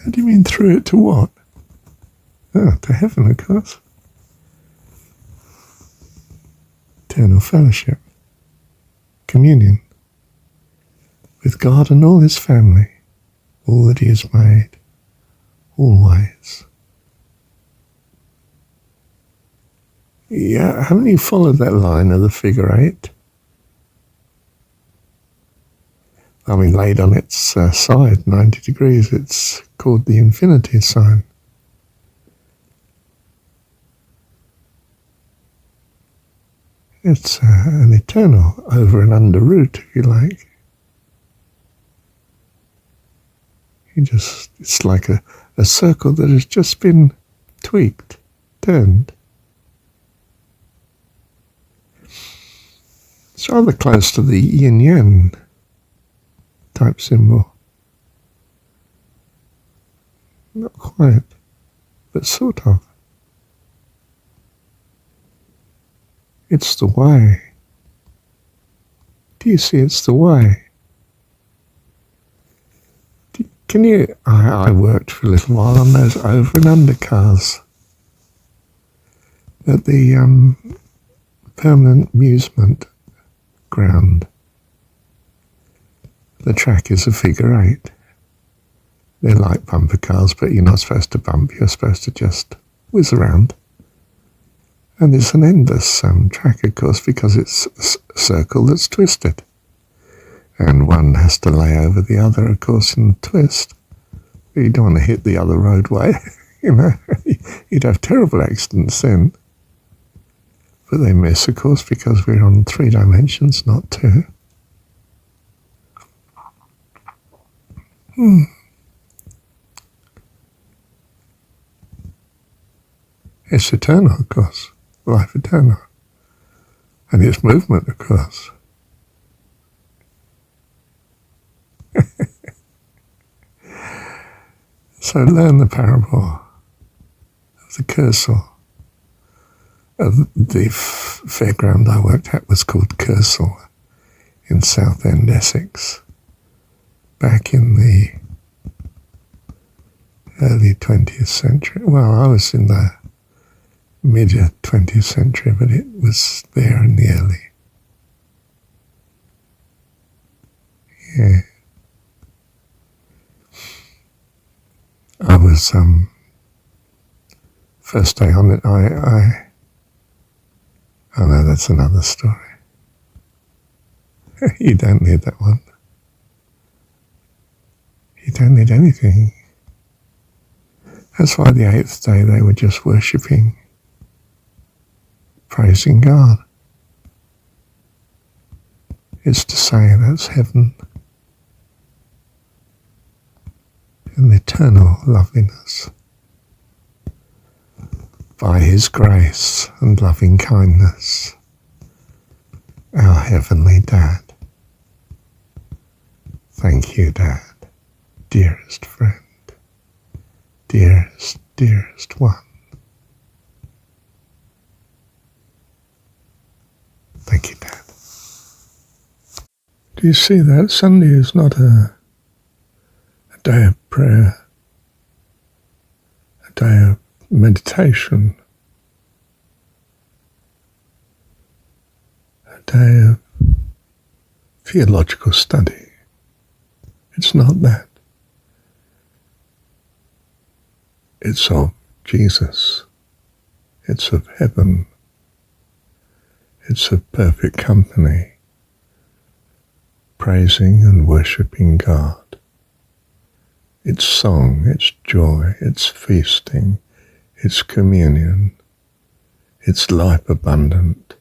How do you mean through it to what? Oh, to heaven, of course. Eternal fellowship. Communion. With God and all his family. All that he has made. Always. Yeah, haven't you followed that line of the figure 8? I mean, laid on its side, 90 degrees, it's called the infinity sign. It's an eternal over and under root, if you like. It's like a circle that has just been tweaked, turned. It's rather close to the yin-yang type symbol. Not quite, but sort of. It's the way. Do you see it's the way? Can you... I worked for a little while on those over and under cars at the permanent amusement ground. The track is a figure 8. They're like bumper cars, but you're not supposed to bump, you're supposed to just whiz around. And it's an endless track, of course, because it's a circle that's twisted. And one has to lay over the other, of course, in the twist. You don't want to hit the other roadway, you know. You'd have terrible accidents then. But they miss, of course, because we're on 3 dimensions, not 2. It's eternal, of course. Life eternal. And it's movement, of course. So learn the parable of the cursor. The fairground I worked at was called Kersal in Southend, Essex, back in the early 20th century. Well, I was in the mid-20th century, but it was there in the early. Yeah. I was, first day on it, oh no, that's another story. You don't need that one. You don't need anything. That's why the 8th day they were just worshipping, praising God. It's to say that's heaven. And eternal loveliness. By his grace and loving kindness, our heavenly Dad. Thank you, Dad, dearest friend, dearest, dearest one. Thank you, Dad. Do you see that? Sunday is not a day of prayer, a day of meditation, a day of theological study. It's not that. It's of Jesus. It's of heaven. It's of perfect company, praising and worshipping God. It's song, it's joy, it's feasting, it's communion, it's life abundant,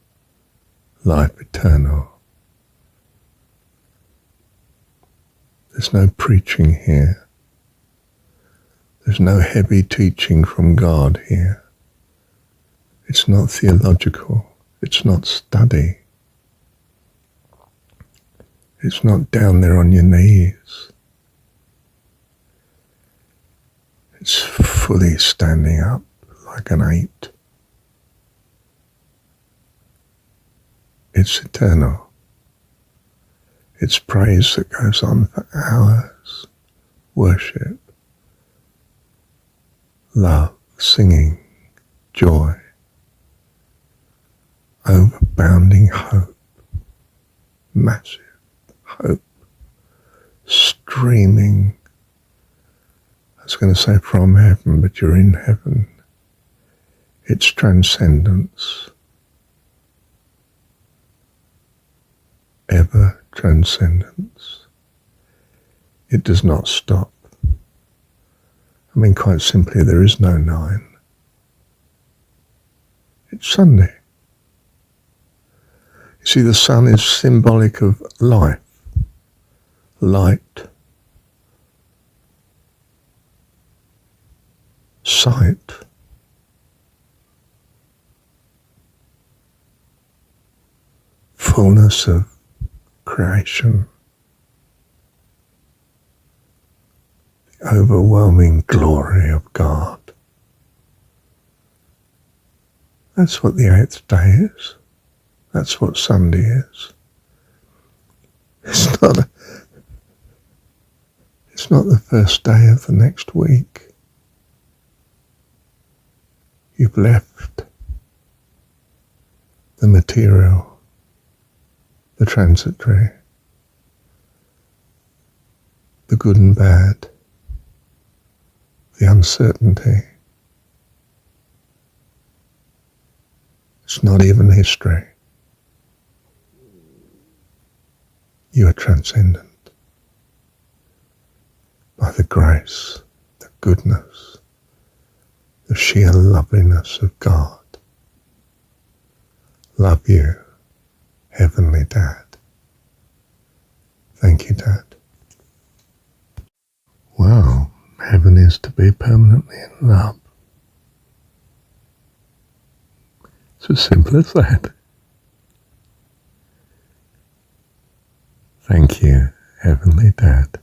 life eternal. There's no preaching here. There's no heavy teaching from God here. It's not theological. It's not study. It's not down there on your knees. It's fully standing up like an 8. It's eternal. It's praise that goes on for hours. Worship, love, singing, joy, overbounding hope, massive hope, streaming, I was going to say from heaven, but you're in heaven. It's transcendence, ever transcendence. It does not stop. I mean, quite simply, there is no 9. It's Sunday. You see, the sun is symbolic of life, light, sight, fullness of creation, the overwhelming glory of God. That's what the 8th day is. That's what Sunday is. It's not the first day of the next week. You've left the material, the transitory, the good and bad, the uncertainty. It's not even history. You are transcendent by the grace, the goodness, the sheer loveliness of God. Love you, Heavenly Dad. Thank you, Dad. Wow, heaven is to be permanently in love. It's as simple as that. Thank you, Heavenly Dad.